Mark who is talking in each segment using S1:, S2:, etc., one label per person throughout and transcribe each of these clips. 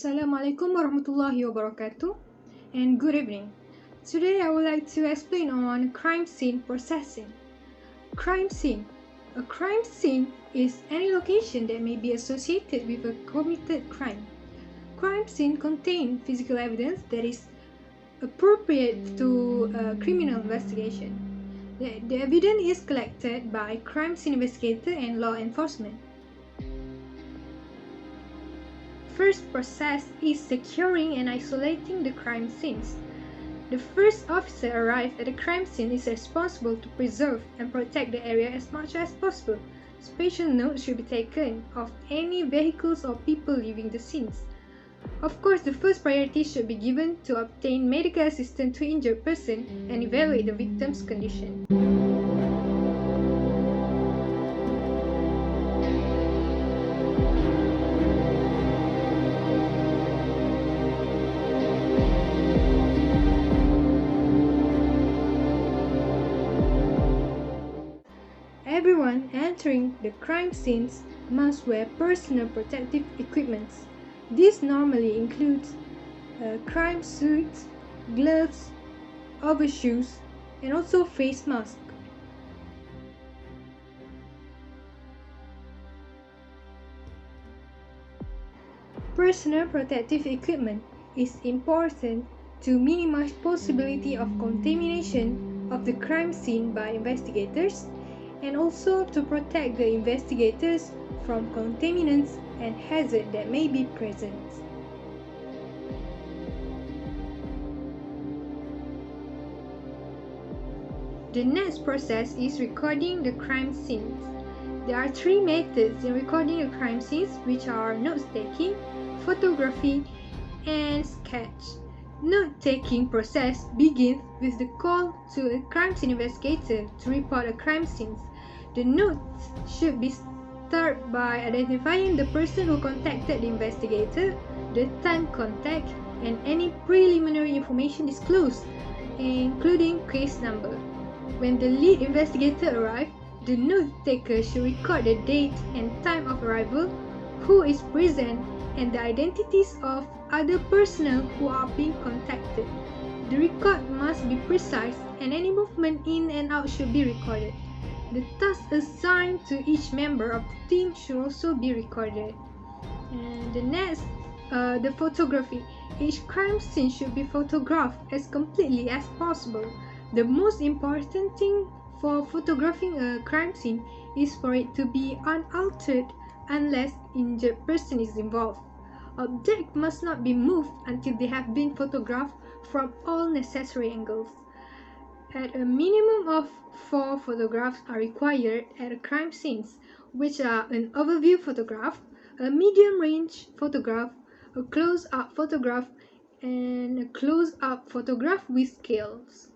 S1: Assalamualaikum warahmatullahi wabarakatuh and good evening. Today I would like to explain on crime scene processing. Crime scene. A crime scene is any location that may be associated with a committed crime. Crime scene contain physical evidence that is appropriate to a criminal investigation. The evidence is collected by crime scene investigator and law enforcement. First process is securing and isolating the crime scenes. The first officer arrived at the crime scene is responsible to preserve and protect the area as much as possible. Special note should be taken of any vehicles or people leaving the scenes. Of course, the first priority should be given to obtain medical assistance to injured person and evaluate the victim's condition. Everyone entering the crime scenes must wear personal protective equipment. This normally includes crime suits, gloves, overshoes, and also face mask. Personal protective equipment is important to minimize possibility of contamination of the crime scene by investigators and also to protect the investigators from contaminants and hazards that may be present. The next process is recording the crime scenes. There are three methods in recording the crime scenes, which are note-taking, photography, and sketch. Note-taking process begins with the call to a crime scene investigator to report a crime scene. The notes should be started by identifying the person who contacted the investigator, the time contact, and any preliminary information disclosed, including case number. When the lead investigator arrives, the note taker should record the date and time of arrival, who is present, and the identities of other personnel who are being contacted. The record must be precise and any movement in and out should be recorded. The tasks assigned to each member of the team should also be recorded. And the next, the photography. Each crime scene should be photographed as completely as possible. The most important thing for photographing a crime scene is for it to be unaltered unless injured person is involved. Objects must not be moved until they have been photographed from all necessary angles. At a minimum of 4 photographs are required at a crime scenes, which are an overview photograph, a medium range photograph, a close-up photograph, and a close-up photograph with scales.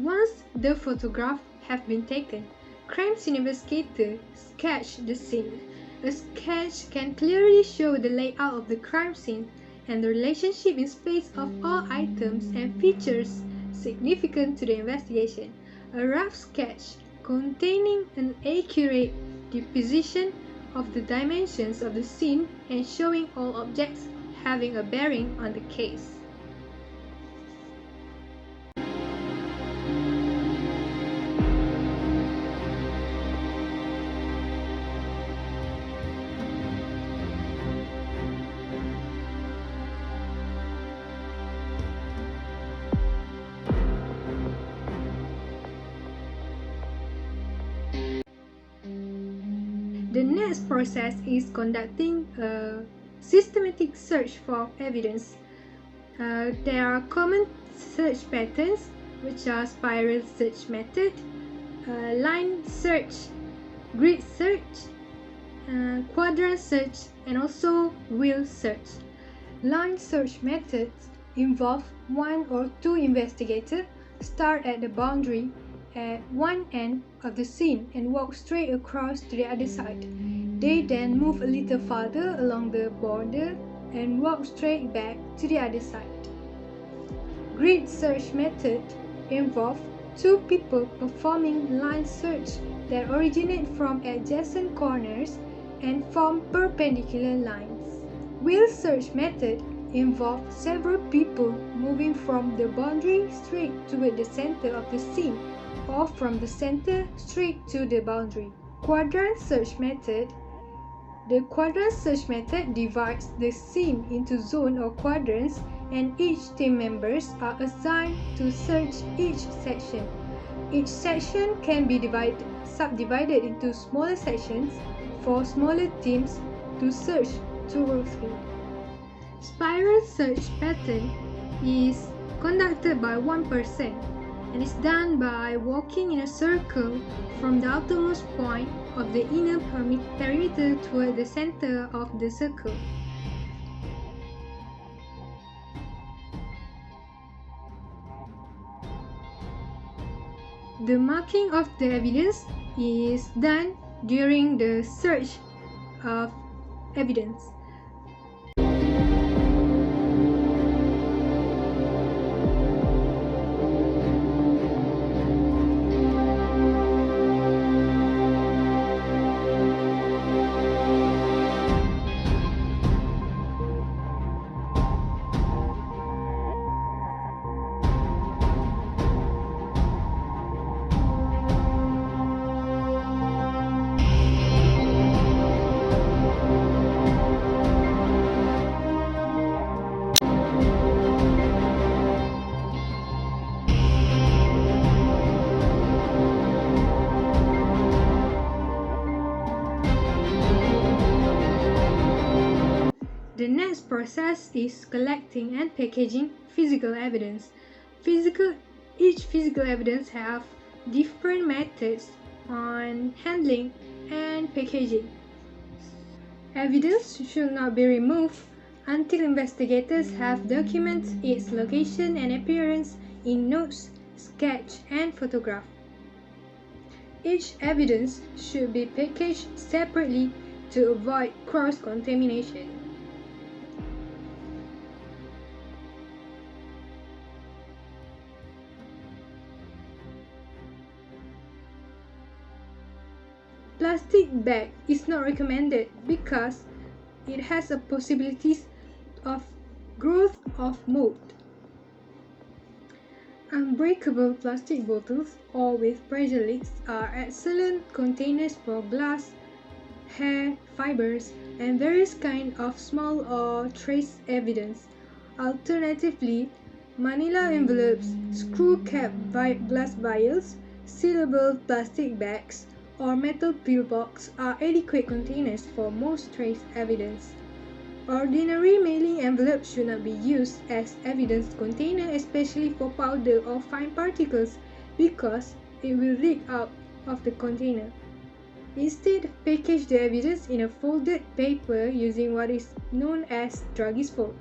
S1: Once the photographs have been taken, crime scene investigators sketch the scene. A sketch can clearly show the layout of the crime scene and the relationship in space of all items and features significant to the investigation. A rough sketch containing an accurate depiction of the dimensions of the scene and showing all objects having a bearing on the case. The next process is conducting a systematic search for evidence. There are common search patterns, which are spiral search method, line search, grid search, quadrant search, and also wheel search. Line search methods involve one or two investigators start at the boundary at one end of the scene and walk straight across to the other side. They then move a little farther along the border and walk straight back to the other side. Grid search method involve two people performing line search that originate from adjacent corners and form perpendicular lines. Wheel search method involve several people moving from the boundary straight toward the center of the scene or from the center straight to the boundary. Quadrant search method. The quadrant search method divides the scene into zones or quadrants, and each team members are assigned to search each section. Each section can be subdivided into smaller sections for smaller teams to search thoroughly. Spiral search pattern is conducted by one person and is done by walking in a circle from the outermost point of the inner perimeter toward the center of the circle. The marking of the evidence is done during the search of evidence. The next process is collecting and packaging physical evidence. Each physical evidence have different methods on handling and packaging. Evidence should not be removed until investigators have documented its location and appearance in notes, sketch, and photograph. Each evidence should be packaged separately to avoid cross-contamination. Plastic bag is not recommended because it has a possibilities of growth of mold. Unbreakable plastic bottles or with pressure leaks are excellent containers for glass, hair, fibers, and various kinds of small or trace evidence. Alternatively, manila envelopes, screw-cap glass vials, sealable plastic bags, or metal pillbox are adequate containers for most trace evidence. Ordinary mailing envelopes should not be used as evidence container, especially for powder or fine particles, because it will leak out of the container. Instead, package the evidence in a folded paper using what is known as Draghi's fold.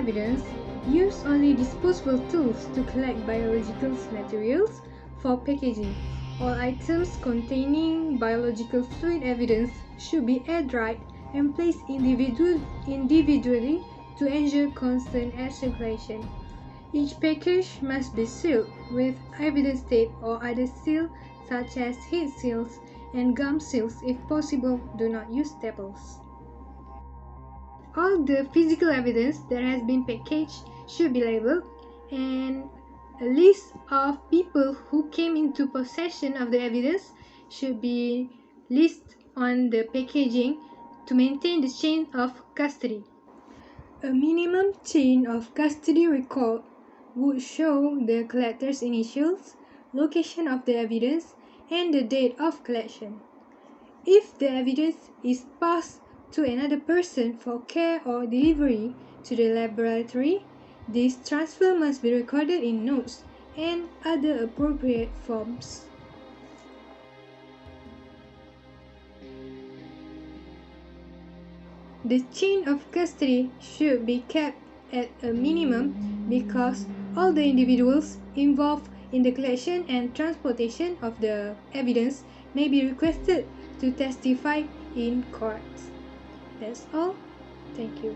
S1: evidence, use only disposable tools to collect biological materials for packaging. All items containing biological fluid evidence should be air-dried and placed individually to ensure constant air circulation. Each package must be sealed with evidence tape or other seal such as heat seals and gum seals. If possible, do not use staples. All the physical evidence that has been packaged should be labeled, and a list of people who came into possession of the evidence should be listed on the packaging to maintain the chain of custody. A minimum chain of custody record would show the collector's initials, location of the evidence, and the date of collection. If the evidence is passed to another person for care or delivery to the laboratory, this transfer must be recorded in notes and other appropriate forms. The chain of custody should be kept at a minimum because all the individuals involved in the collection and transportation of the evidence may be requested to testify in court. That's all. Thank you.